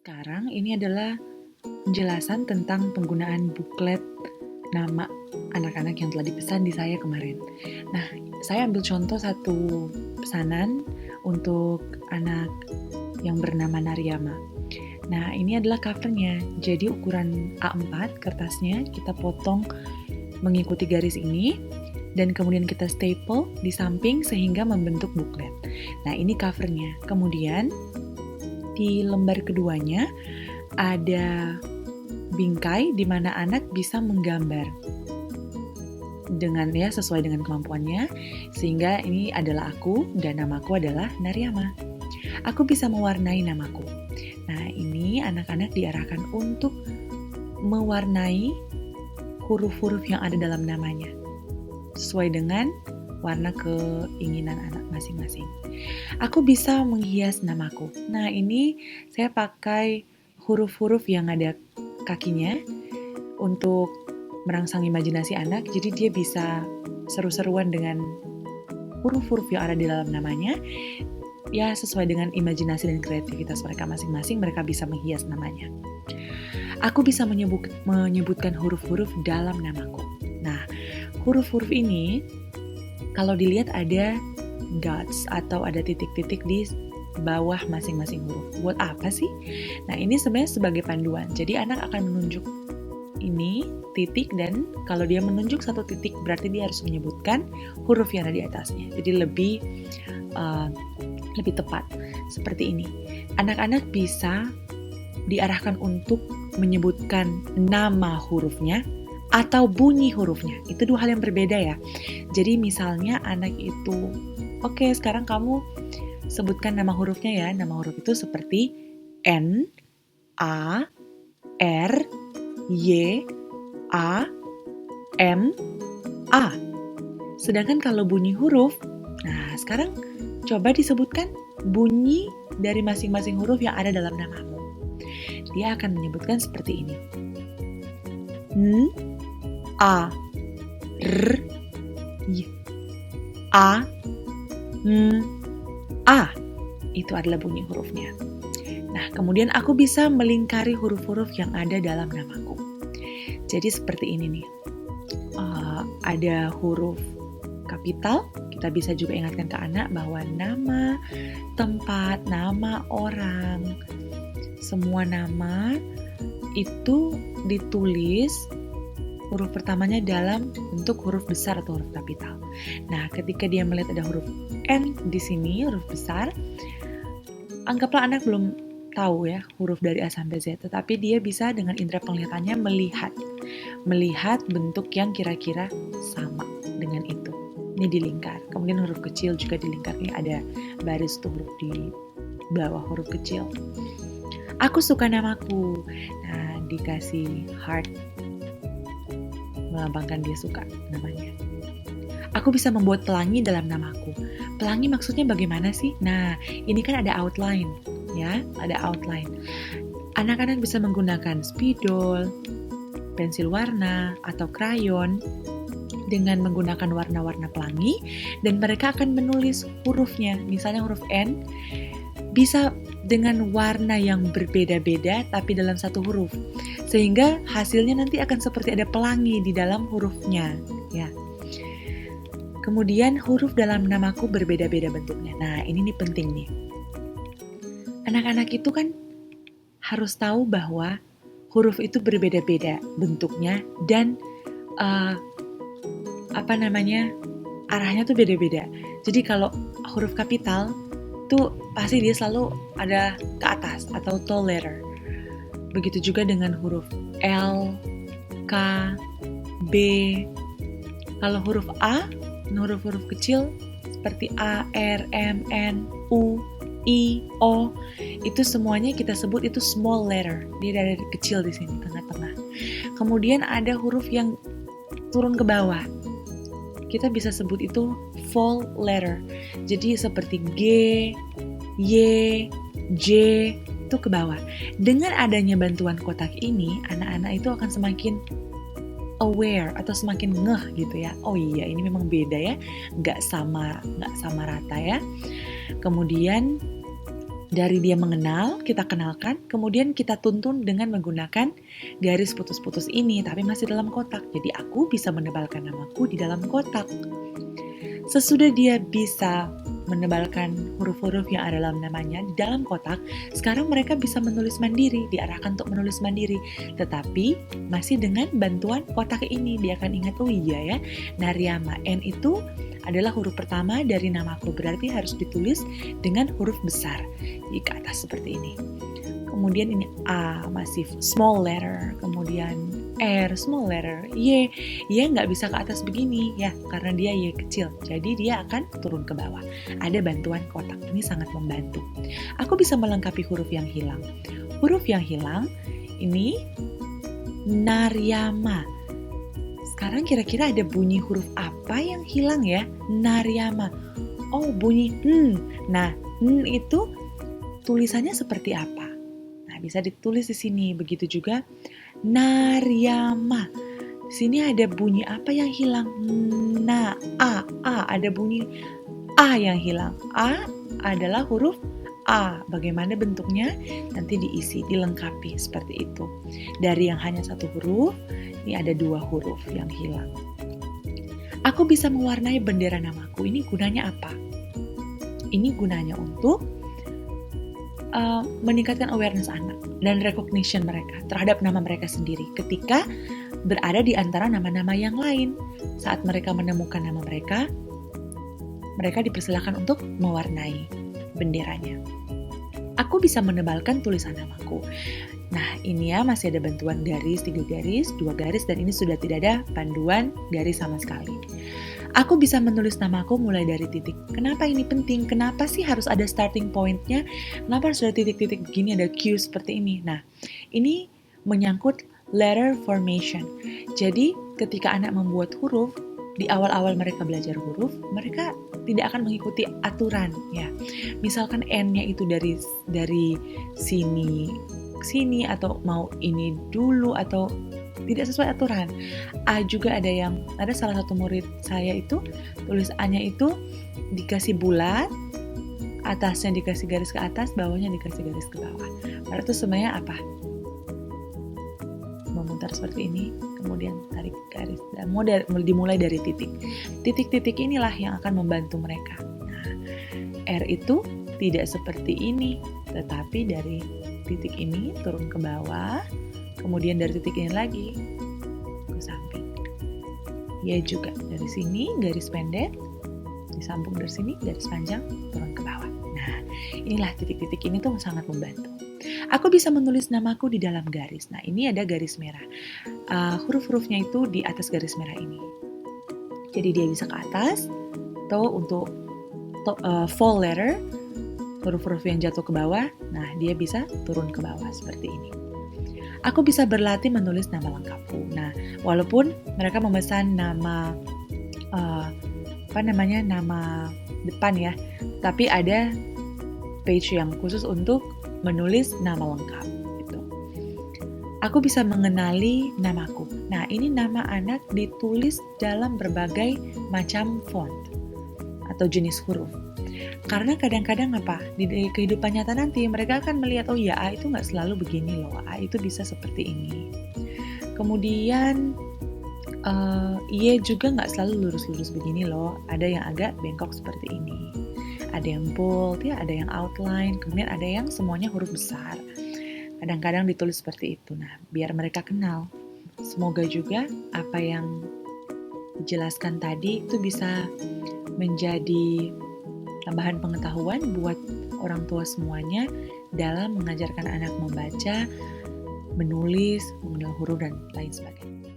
Sekarang ini adalah penjelasan tentang penggunaan buklet nama anak-anak yang telah dipesan di saya kemarin. Nah, saya ambil contoh satu pesanan untuk anak yang bernama Naryama. Nah, ini adalah covernya. Jadi ukuran A4 kertasnya kita potong mengikuti garis ini dan kemudian kita staple di samping sehingga membentuk buklet. Nah, ini covernya. Kemudian di lembar keduanya ada bingkai di mana anak bisa menggambar dengan sesuai dengan kemampuannya, sehingga ini adalah aku dan namaku adalah Naryama. Aku bisa mewarnai namaku. Nah, ini anak-anak diarahkan untuk mewarnai huruf-huruf yang ada dalam namanya sesuai dengan warna keinginan anak masing-masing. Aku bisa menghias namaku. Nah, ini saya pakai huruf-huruf yang ada kakinya untuk merangsang imajinasi anak. Jadi dia bisa seru-seruan dengan huruf-huruf yang ada di dalam namanya. Ya, sesuai dengan imajinasi dan kreativitas mereka masing-masing, mereka bisa menghias namanya. Aku bisa menyebutkan huruf-huruf dalam namaku. Nah, huruf-huruf ini kalau dilihat ada dots atau ada titik-titik di bawah masing-masing huruf. Buat apa sih? Nah, ini sebenarnya sebagai panduan. Jadi anak akan menunjuk ini titik, dan kalau dia menunjuk satu titik berarti dia harus menyebutkan huruf yang ada di atasnya. Jadi lebih tepat seperti ini. Anak-anak bisa diarahkan untuk menyebutkan nama hurufnya atau bunyi hurufnya. Itu dua hal yang berbeda ya. Jadi misalnya anak itu, oke, sekarang kamu sebutkan nama hurufnya ya. Nama huruf itu seperti N, A, R, Y, A, M, A. Sedangkan kalau bunyi huruf, nah sekarang coba disebutkan bunyi dari masing-masing huruf yang ada dalam namamu. Dia akan menyebutkan seperti ini. N, A, R, Y, A, M, A. Itu adalah bunyi hurufnya. Nah, kemudian aku bisa melingkari huruf-huruf yang ada dalam namaku. Jadi seperti ini nih. Ada huruf kapital. Kita bisa juga ingatkan ke anak bahwa nama tempat, nama orang, semua nama itu ditulis huruf pertamanya dalam bentuk huruf besar atau huruf kapital. Nah, ketika dia melihat ada huruf N di sini, huruf besar, anggaplah anak belum tahu ya huruf dari A sampai Z, tetapi dia bisa dengan indera penglihatannya melihat bentuk yang kira-kira sama dengan itu. Ini dilingkar. Kemudian huruf kecil juga dilingkar. Ini ada baris tuh huruf di bawah huruf kecil. Aku suka namaku. Nah, dikasih heart, melambangkan dia suka namanya. Aku bisa membuat pelangi dalam namaku. Pelangi maksudnya bagaimana sih? Nah, ini kan ada outline, ya, ada outline. Anak-anak bisa menggunakan spidol, pensil warna, atau krayon dengan menggunakan warna-warna pelangi, dan mereka akan menulis hurufnya. Misalnya huruf N bisa dengan warna yang berbeda-beda tapi dalam satu huruf, sehingga hasilnya nanti akan seperti ada pelangi di dalam hurufnya ya. Kemudian huruf dalam namaku berbeda-beda bentuknya. Nah, ini nih penting nih. Anak-anak itu kan harus tahu bahwa huruf itu berbeda-beda bentuknya dan arahnya tuh beda-beda. Jadi kalau huruf kapital tuh pasti dia selalu ada ke atas atau tall letter. Begitu juga dengan huruf L, K, B. Kalau huruf A, huruf-huruf kecil seperti A, R, M, N, U, I, O, itu semuanya kita sebut itu small letter. Dia dari kecil di sini, tengah-tengah. Kemudian ada huruf yang turun ke bawah. Kita bisa sebut itu full letter. Jadi seperti G, Y, J, itu ke bawah. Dengan adanya bantuan kotak ini, anak-anak itu akan semakin aware atau semakin ngeh gitu ya. Oh iya, ini memang beda ya, nggak sama rata ya. Kemudian Dari dia mengenal, kita kenalkan, kemudian kita tuntun dengan menggunakan garis putus-putus ini, tapi masih dalam kotak. Jadi aku bisa menebalkan namaku di dalam kotak. Sesudah dia bisa menebalkan huruf-huruf yang ada dalam namanya di dalam kotak, sekarang mereka bisa menulis mandiri, diarahkan untuk menulis mandiri. Tetapi masih dengan bantuan kotak ini, dia akan ingat, oh iya ya, Naryama, N itu adalah huruf pertama dari namaku, berarti harus ditulis dengan huruf besar di ke atas seperti ini. Kemudian ini A, masih small letter, kemudian R, small letter, Y nggak bisa ke atas begini ya, karena dia Y kecil, jadi dia akan turun ke bawah. Ada bantuan kotak, ini sangat membantu. Aku bisa melengkapi huruf yang hilang. Huruf yang hilang, ini Naryama. Sekarang kira-kira ada bunyi huruf apa yang hilang ya? Naryama. Oh, bunyi N. Nah, N itu tulisannya seperti apa? Nah, bisa ditulis di sini. Begitu juga Naryama. Di sini ada bunyi apa yang hilang? A. Ada bunyi A yang hilang. A adalah huruf A. Bagaimana bentuknya? Nanti diisi, dilengkapi seperti itu. Dari yang hanya satu huruf, ini ada 2 huruf yang hilang. Aku bisa mewarnai bendera namaku. Ini gunanya apa? Ini gunanya untuk meningkatkan awareness anak dan recognition mereka terhadap nama mereka sendiri ketika berada di antara nama-nama yang lain. Saat mereka menemukan nama mereka, mereka dipersilakan untuk mewarnai benderanya. Aku bisa menebalkan tulisan namaku. Nah, ini ya masih ada bantuan garis, 3 garis, 2 garis, dan ini sudah tidak ada panduan garis sama sekali. Aku bisa menulis namaku mulai dari titik. Kenapa ini penting? Kenapa sih harus ada starting point-nya? Kenapa harus ada titik-titik begini, ada Q seperti ini? Nah, ini menyangkut letter formation. Jadi, ketika anak membuat huruf, di awal-awal mereka belajar huruf, mereka tidak akan mengikuti aturan ya. Misalkan N-nya itu dari sini atau mau ini dulu atau tidak sesuai aturan. A juga ada salah satu murid saya itu tulis A-nya itu dikasih bulat, atasnya dikasih garis ke atas, bawahnya dikasih garis ke bawah. Berarti sebenarnya apa? Memutar seperti ini, kemudian tarik garis, dan dimulai dari titik. Titik-titik inilah yang akan membantu mereka. Nah, R itu tidak seperti ini, tetapi dari titik ini turun ke bawah, kemudian dari titik ini lagi ke samping. Ya juga dari sini garis pendek, disambung dari sini garis panjang, turun ke bawah. Nah, inilah titik-titik ini tuh sangat membantu. Aku bisa menulis namaku di dalam garis. Nah, ini ada garis merah. Huruf-hurufnya itu di atas garis merah ini. Jadi dia bisa ke atas, atau untuk fall letter, huruf-huruf yang jatuh ke bawah, nah dia bisa turun ke bawah seperti ini. Aku bisa berlatih menulis nama lengkapku. Nah, walaupun mereka memesan nama nama depan ya, tapi ada page yang khusus untuk menulis nama lengkap. Gitu. Aku bisa mengenali namaku. Nah, ini nama anak ditulis dalam berbagai macam font atau jenis huruf. Karena kadang-kadang di kehidupan nyata nanti mereka akan melihat, oh ya A itu nggak selalu begini loh, A itu bisa seperti ini. Kemudian Y juga nggak selalu lurus-lurus begini loh, ada yang agak bengkok seperti ini. Ada yang bold, ya, ada yang outline, kemudian ada yang semuanya huruf besar. Kadang-kadang ditulis seperti itu. Nah, biar mereka kenal. Semoga juga apa yang dijelaskan tadi itu bisa menjadi tambahan pengetahuan buat orang tua semuanya dalam mengajarkan anak membaca, menulis, mengenal huruf, dan lain sebagainya.